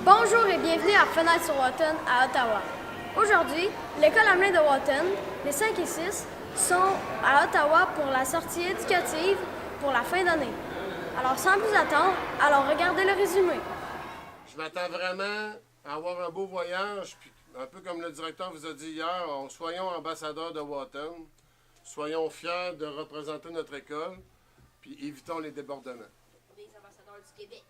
Bonjour et bienvenue à Fenêtre sur Wotton à Ottawa. Aujourd'hui, l'école Hamelin de Wotton, les 5 et 6, sont à Ottawa pour la sortie éducative pour la fin d'année. Alors sans plus attendre, allons regarder le résumé. Je m'attends vraiment à avoir un beau voyage, puis un peu comme le directeur vous a dit hier, soyons ambassadeurs de Wotton, soyons fiers de représenter notre école, puis évitons les débordements. Des ambassadeurs du Québec.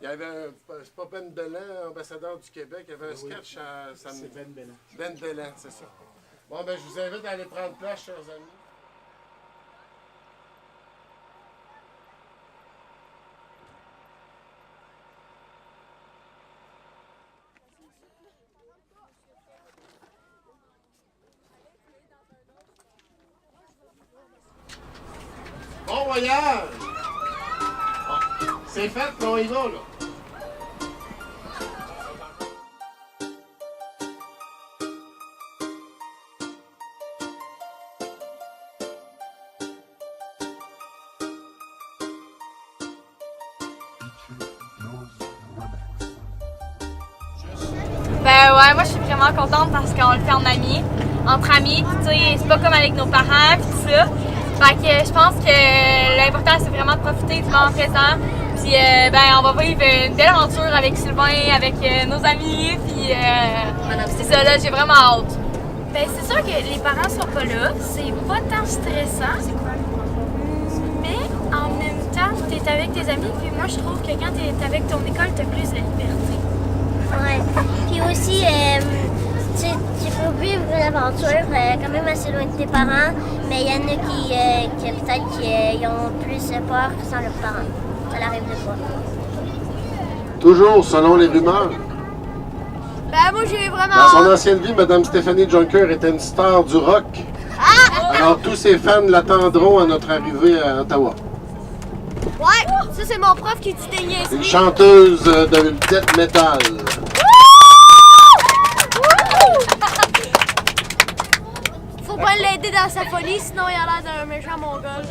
Il y avait c'est pas Ben Bellan, ambassadeur du Québec, il y avait un sketch à samedi. C'est Ben Bellan. Ben Bellan, c'est ça. Bon, ben je vous invite à aller prendre place, chers amis. Bon voyage! C'est fait, on y va, là. Ben ouais, moi je suis vraiment contente parce qu'on le fait en amis, entre amis, tu sais, c'est pas comme avec nos parents pis tout ça. Fait que je pense que l'important c'est vraiment de profiter du moment présent. Puis ben on va vivre une belle aventure avec Sylvain, avec nos amis, puis c'est ça là, j'ai vraiment hâte. Ben c'est sûr que les parents sont pas là, c'est pas tant stressant. Mais en même temps, t'es avec tes amis, puis moi je trouve que quand t'es avec ton école, t'as plus de liberté. Ouais. Puis aussi, tu peux vivre une aventure quand même assez loin de tes parents, mais il y en a qui peut-être qui ont plus peur sans leurs parents. Ça l'arrive de fois. Toujours selon les rumeurs. Ben moi j'ai vraiment Dans son ancienne vie, Mme Stéphanie Junker était une star du rock. Alors tous ses fans l'attendront à notre arrivée à Ottawa. Ouais, ça c'est mon prof qui dit t'es niaiserie. Une chanteuse de death metal. Faut pas l'aider dans sa folie, sinon il a l'air d'un méchant mongol.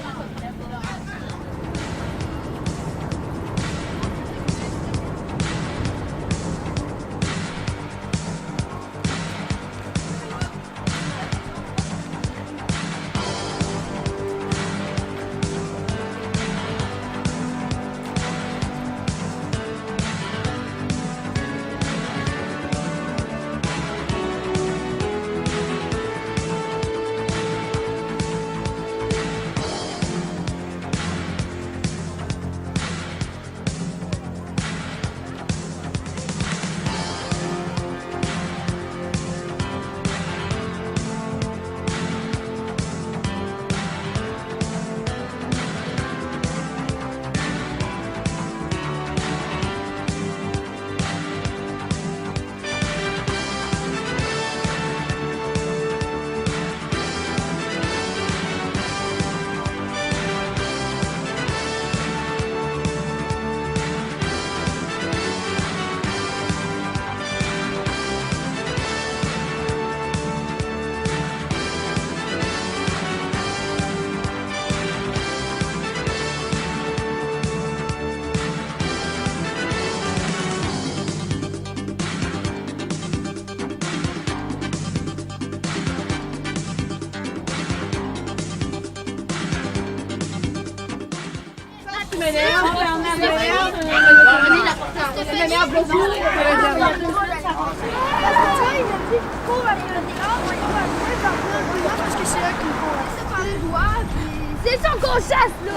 C'est ça qu'on chasse là!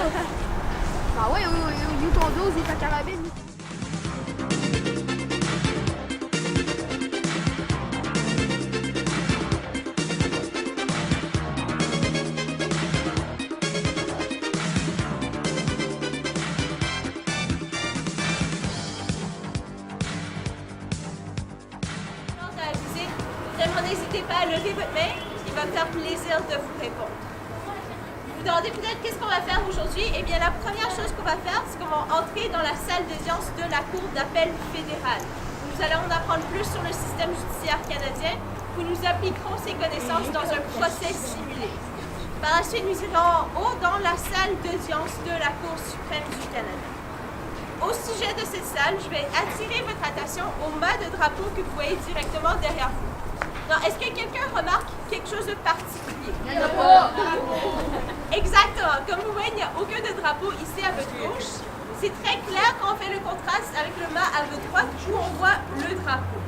Ah ouais, you ton dos, il est ta carabine. Vraiment, n'hésitez pas à lever votre main, il va me faire plaisir de vous répondre. Vous vous demandez peut-être qu'est-ce qu'on va faire aujourd'hui? Eh bien, la première chose qu'on va faire, c'est qu'on va entrer dans la salle d'audience de la Cour d'appel fédérale. Nous allons en apprendre plus sur le système judiciaire canadien, où nous appliquerons ces connaissances dans un procès simulé. Par la suite, nous irons en haut dans la salle d'audience de la Cour suprême du Canada. Au sujet de cette salle, je vais attirer votre attention au mât de drapeau que vous voyez directement derrière vous. Non, est-ce que quelqu'un remarque quelque chose de particulier? Exactement. Comme vous voyez, il n'y a aucun de drapeau ici à votre gauche. C'est très clair quand on fait le contraste avec le mât à votre droite où on voit le drapeau.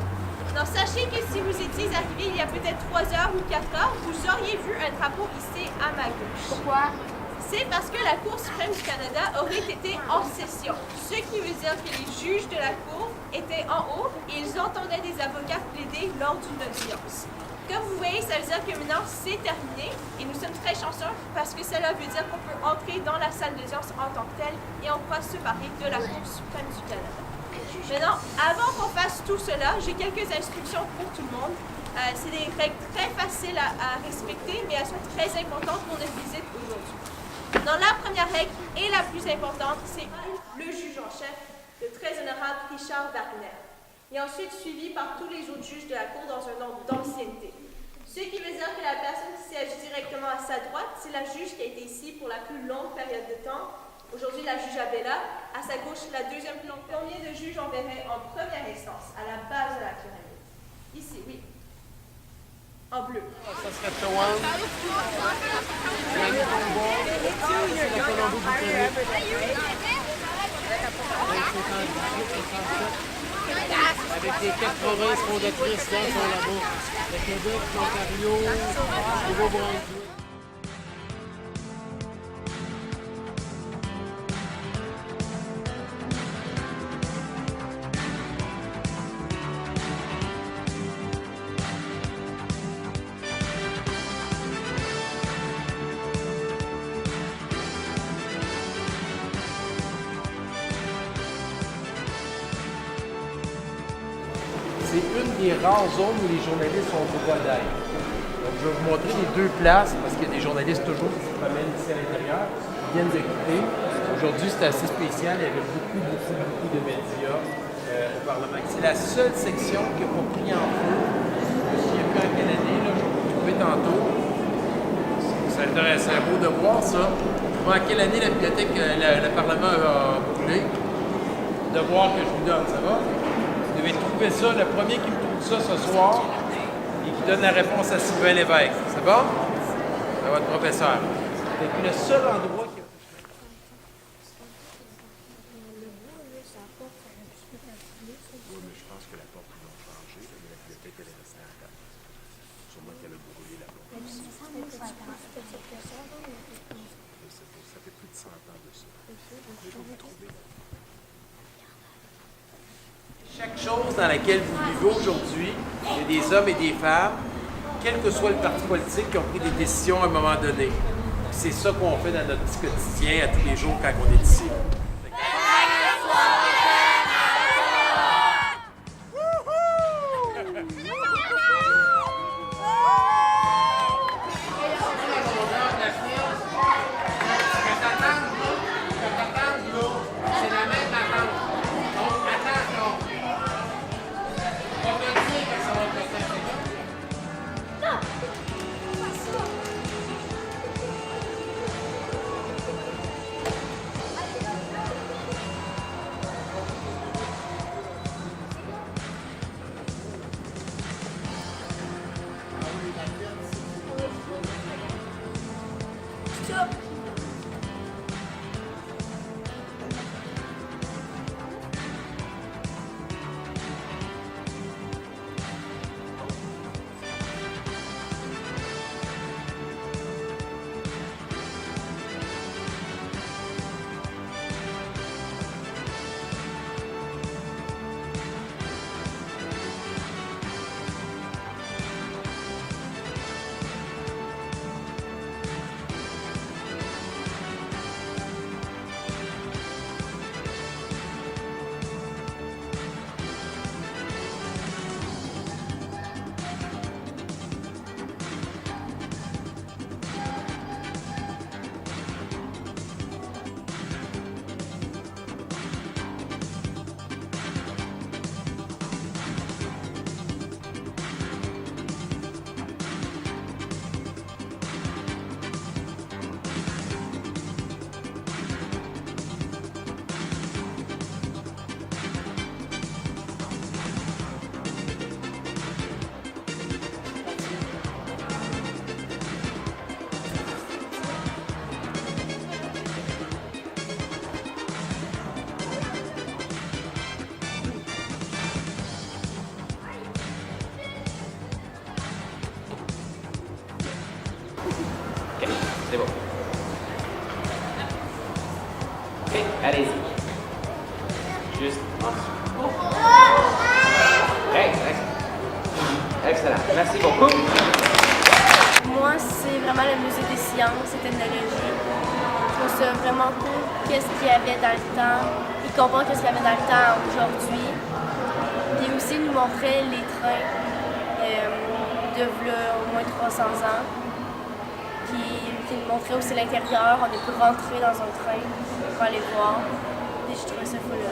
Alors, sachez que si vous étiez arrivé il y a peut-être 3 heures ou 4 heures, vous auriez vu un drapeau ici à ma gauche. Pourquoi? C'est parce que la Cour suprême du Canada aurait été en session, ce qui veut dire que les juges de la Cour étaient en haut et ils entendaient des avocats plaider lors d'une audience. Comme vous voyez, ça veut dire que maintenant c'est terminé et nous sommes très chanceux parce que cela veut dire qu'on peut entrer dans la salle d'audience en tant que telle et on pourra se parler de la Cour suprême du Canada. Maintenant, avant qu'on fasse tout cela, j'ai quelques instructions pour tout le monde. C'est des règles très faciles à respecter, mais elles sont très importantes pour notre visite aujourd'hui. Dans la première règle et la plus importante, c'est le juge en chef, le très honorable Richard Wagner, et ensuite suivi par tous les autres juges de la Cour dans un ordre d'ancienneté. Ce qui veut dire que la personne qui siège directement à sa droite, c'est la juge qui a été ici pour la plus longue période de temps. Aujourd'hui, la juge Abella. À sa gauche, la deuxième plus longue. Combien de juges on verrait en première instance, à la base de la pyramide? Ici, oui. En bleu. Ça serait Taouane. Yannick Combois. C'est la Colombie-Britannique. Avec les 4 provinces fondatrices là, sont là-bas. Le Québec, l'Ontario, Nouveau-Brunswick. C'est une des rares zones où les journalistes ont le droit d'être. Donc, je vais vous montrer les 2 places parce qu'il y a des journalistes toujours qui se promènent ici à l'intérieur, qui viennent d'occuper. Aujourd'hui, c'est assez spécial. Il y avait beaucoup de médias au Parlement. C'est la seule section qui n'a pas pris en feu. Je me souviens plus à quelle année, là, je vais vous trouver tantôt. C'est intéressant, beau de voir ça. Voir à quelle année la bibliothèque, le Parlement a brûlé. De voir que je vous donne, ça va? Vous devez trouver ça, le premier qui me trouve ça ce soir et qui donne la réponse à Sylvain Lévesque. C'est bon? C'est votre professeur. C'est le seul endroit qui a... Oui, mais je pense que la porte, ils l'ont changée, mais la bibliothèque, elle est restée en place. Sûrement qu'elle a brûlé la porte aussi. Ça fait plus de 100 ans de ça. Je vais vous trouver. Chaque chose dans laquelle vous vivez aujourd'hui, il y a des hommes et des femmes, quel que soit le parti politique, qui ont pris des décisions à un moment donné. C'est ça qu'on fait dans notre petit quotidien à tous les jours quand on est ici. Merci beaucoup. Moi, c'est vraiment le musée des sciences et technologies. Je trouve ça vraiment cool. Qu'est-ce qu'il y avait dans le temps. Ils comparent qu'est-ce qu'il y avait dans le temps aujourd'hui. Puis aussi, ils nous montraient les trains de là, au moins 300 ans. Puis ils nous montraient aussi l'intérieur. On a pu rentrer dans un train pour aller voir. Et je trouvais ça fou là.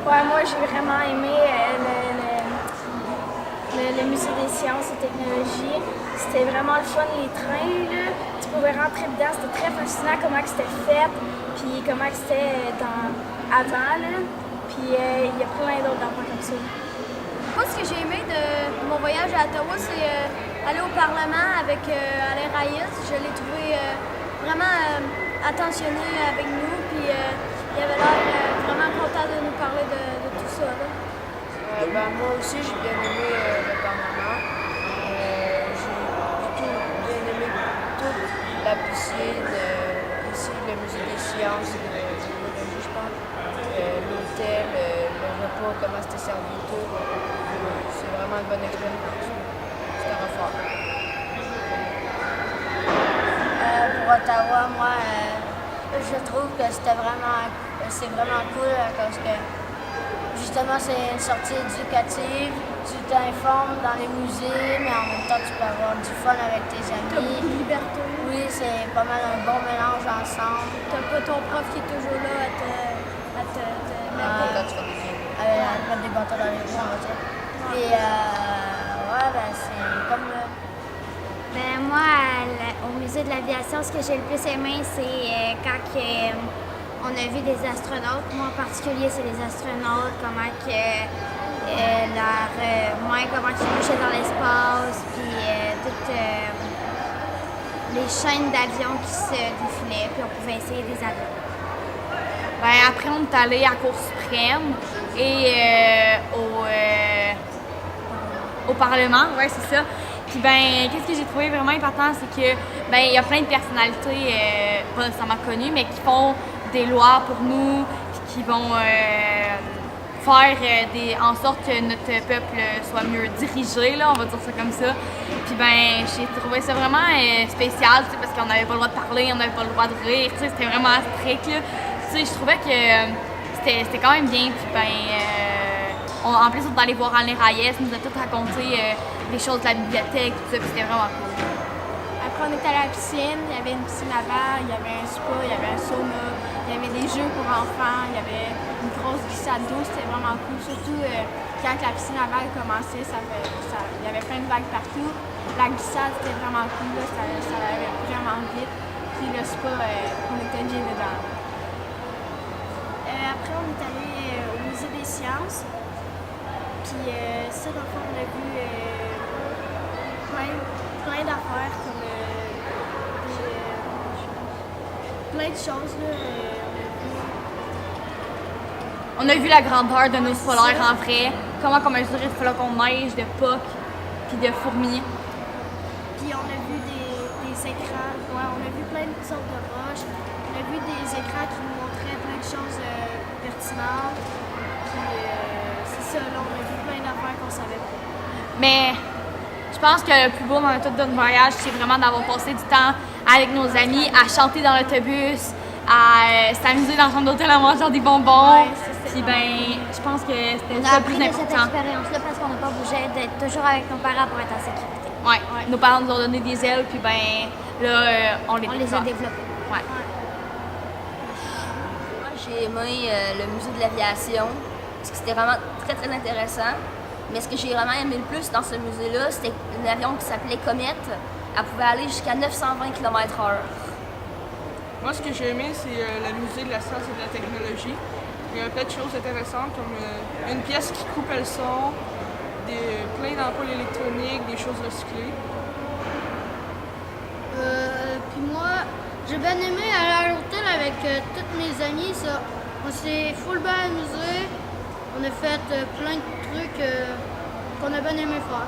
Ouais, moi j'ai vraiment aimé le musée des sciences et technologies. C'était vraiment le fun, les trains, là. Tu pouvais rentrer dedans, c'était très fascinant comment c'était fait, puis comment c'était avant, là. Puis il y a plein d'autres endroits comme ça. Moi, ce que j'ai aimé de mon voyage à Ottawa, c'est aller au Parlement avec Alain Reyes. Je l'ai trouvé vraiment attentionné avec nous, puis il avait l'air vraiment content de nous parler de tout ça. Là. Moi aussi, j'ai bien aimé le Parlement. J'ai bien aimé toute la piscine, ici le musée des sciences et de la technologie, je pense. L'hôtel, le repas, comment c'était servi, tout. C'est vraiment une bonne expérience. C'était à refaire. Pour Ottawa, moi, je trouve que c'est vraiment cool parce que justement c'est une sortie éducative, tu t'informes dans les musées, mais en même temps tu peux avoir du fun avec tes amis. Liberté. Oui, c'est pas mal un bon mélange ensemble. T'as pas ton prof qui est toujours là à te Mettre des bâtons dans les roues, on va dire. Puis ouais, ben c'est comme... Ben moi, au musée de l'aviation, ce que j'ai le plus aimé, c'est quand on a vu des astronautes. Moi en particulier, c'est les astronautes, comment ils bougeaient dans l'espace, puis toutes les chaînes d'avions qui se défilaient, puis on pouvait essayer des avions. Ben, après, on est allé à Cour suprême et au Parlement, ouais, c'est ça. Puis ben, qu'est-ce que j'ai trouvé vraiment important, c'est que ben, il y a plein de personnalités, pas nécessairement connues, mais qui font des lois pour nous, puis qui vont faire en sorte que notre peuple soit mieux dirigé, là, on va dire ça comme ça. Puis ben, j'ai trouvé ça vraiment spécial, parce qu'on n'avait pas le droit de parler, on n'avait pas le droit de rire, c'était vraiment strict, là. Je trouvais que c'était quand même bien. Puis ben, en plus, on est allé voir Alain Reyes, nous a tout raconté des choses de la bibliothèque, tout ça, puis c'était vraiment cool. Après, on était à la piscine, il y avait une piscine à verre, il y avait un spa, il y avait un sauna, il y avait des jeux pour enfants, il y avait une grosse glissade d'eau, c'était vraiment cool. Surtout quand la piscine à verre commençait, il y avait plein de vagues partout. La glissade, c'était vraiment cool, là, ça allait vraiment vite. Puis le spa, on était bien dedans. Après, on est allé au musée des sciences. Puis ça, dans le fond, on a vu plein d'affaires, comme plein de choses. Là, on a vu la grandeur de nos polaires en vrai, comment on mesurait le flocon de neige, de Pâques, puis de fourmis. Puis on a vu des écrans, ouais, on a vu plein de sortes de roches. On a vu des écrans qui nous montraient plein de choses pertinentes. Puis c'est ça, là, on a vu plein d'affaires qu'on savait pas. Mais je pense que le plus beau dans tout notre voyage, c'est vraiment d'avoir passé du temps avec nos amis, à chanter dans l'autobus, à s'amuser dans le chambre d'hôtel en mangeant des bonbons. Ouais, c'est ça. Puis ben, je pense que c'était On ça a le plus appris de cette important. expérience-là parce qu'on n'a pas bougé, d'être toujours avec nos parents pour être en sécurité. Ouais. Nos parents nous ont donné des ailes, puis ben là, on les a développées. Ouais. Moi, j'ai aimé le musée de l'aviation parce que c'était vraiment très très intéressant. Mais ce que j'ai vraiment aimé le plus dans ce musée-là, c'était un avion qui s'appelait Comet. Elle pouvait aller jusqu'à 920 km/h. Moi, ce que j'ai aimé, c'est le musée de la science et de la technologie. Il y a plein de choses intéressantes, comme une pièce qui coupait le son, plein d'ampoules électroniques, des choses recyclées. Puis moi, j'ai bien aimé aller à l'hôtel avec tous mes amis. Ça. On s'est full bien amusé. On a fait plein de trucs qu'on a bien aimé faire.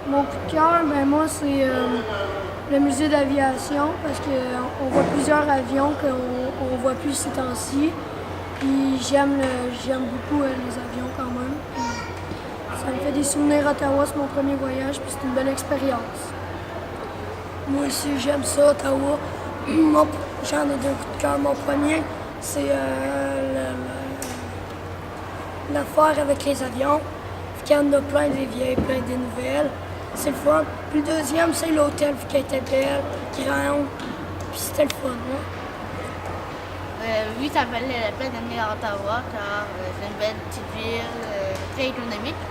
Mon coup de cœur, ben moi, c'est le musée d'aviation parce qu'on voit plusieurs avions qu'on ne voit plus ces temps-ci. Puis j'aime beaucoup les avions quand même. Puis Ça me fait des souvenirs à Ottawa, c'est mon premier voyage, puis c'est une belle expérience. Moi aussi, j'aime ça, Ottawa. J'en ai 2 coups de cœur. Mon premier, c'est l'affaire avec les avions. Il y en a plein des vieilles, plein des nouvelles. C'est le fun. Puis le deuxième, c'est l'hôtel, qui était belle, grand, puis c'était le fun. Hein? Oui, ça valait la peine d'amener à Ottawa, car c'est une belle petite ville, très économique.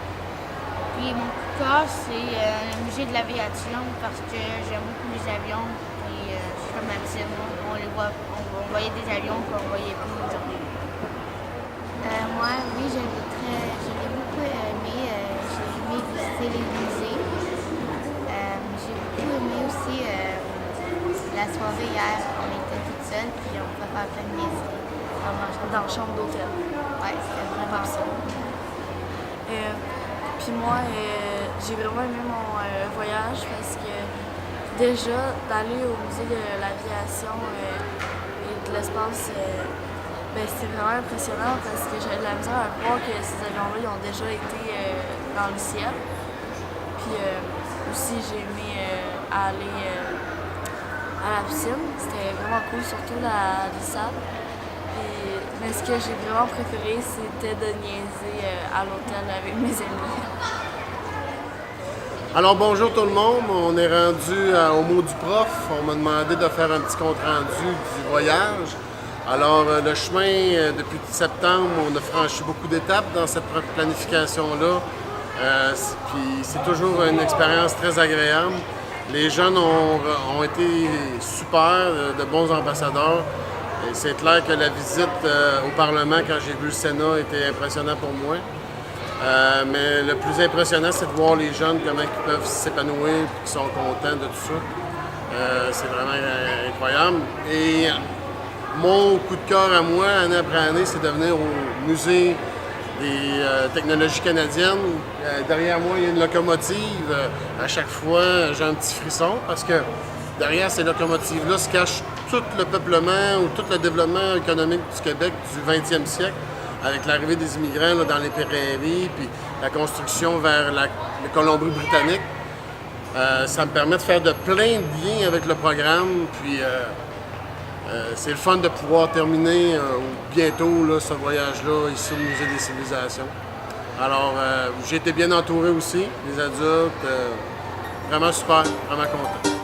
Puis mon coup de cœur, c'est le musée de l'aviation, parce que j'aime beaucoup les avions. Puis comme Maxime, on voyait des avions qu'on ne voyait plus aujourd'hui. Moi, oui, j'ai beaucoup aimé. J'ai aimé visiter les musées. J'ai beaucoup aimé aussi la soirée hier. On était toutes seules, puis on pouvait faire plein de niaiseries. Dans la chambre d'hôtel. Ouais, c'était vraiment ça. Puis moi, j'ai vraiment aimé mon voyage parce que déjà, d'aller au musée de l'aviation et de l'espace, c'est vraiment impressionnant parce que j'avais de la misère à croire que ces avions-là ils ont déjà été dans le ciel. Puis aussi, j'ai aimé aller à la piscine. C'était vraiment cool, surtout la glissade. Mais ce que j'ai vraiment préféré, c'était de niaiser à l'hôtel avec mes amis. Alors bonjour tout le monde, on est rendu au mot du prof. On m'a demandé de faire un petit compte-rendu du voyage. Alors le chemin, depuis septembre, on a franchi beaucoup d'étapes dans cette planification-là. Puis c'est toujours une expérience très agréable. Les jeunes ont été super, de bons ambassadeurs. Et c'est clair que la visite au Parlement, quand j'ai vu le Sénat, était impressionnant pour moi. Mais le plus impressionnant, c'est de voir les jeunes, comment ils peuvent s'épanouir et qu'ils sont contents de tout ça. C'est vraiment incroyable. Et mon coup de cœur à moi, année après année, c'est de venir au musée des technologies canadiennes. Derrière moi, il y a une locomotive. À chaque fois, j'ai un petit frisson parce que derrière ces locomotives-là se cache tout le peuplement ou tout le développement économique du Québec du 20e siècle, avec l'arrivée des immigrants là, dans les prairies, puis la construction vers la Colombie-Britannique. Ça me permet de faire de plein de liens avec le programme, puis c'est le fun de pouvoir terminer bientôt là, ce voyage-là ici au Musée des civilisations. Alors, j'ai été bien entouré aussi, les adultes, vraiment super, vraiment content.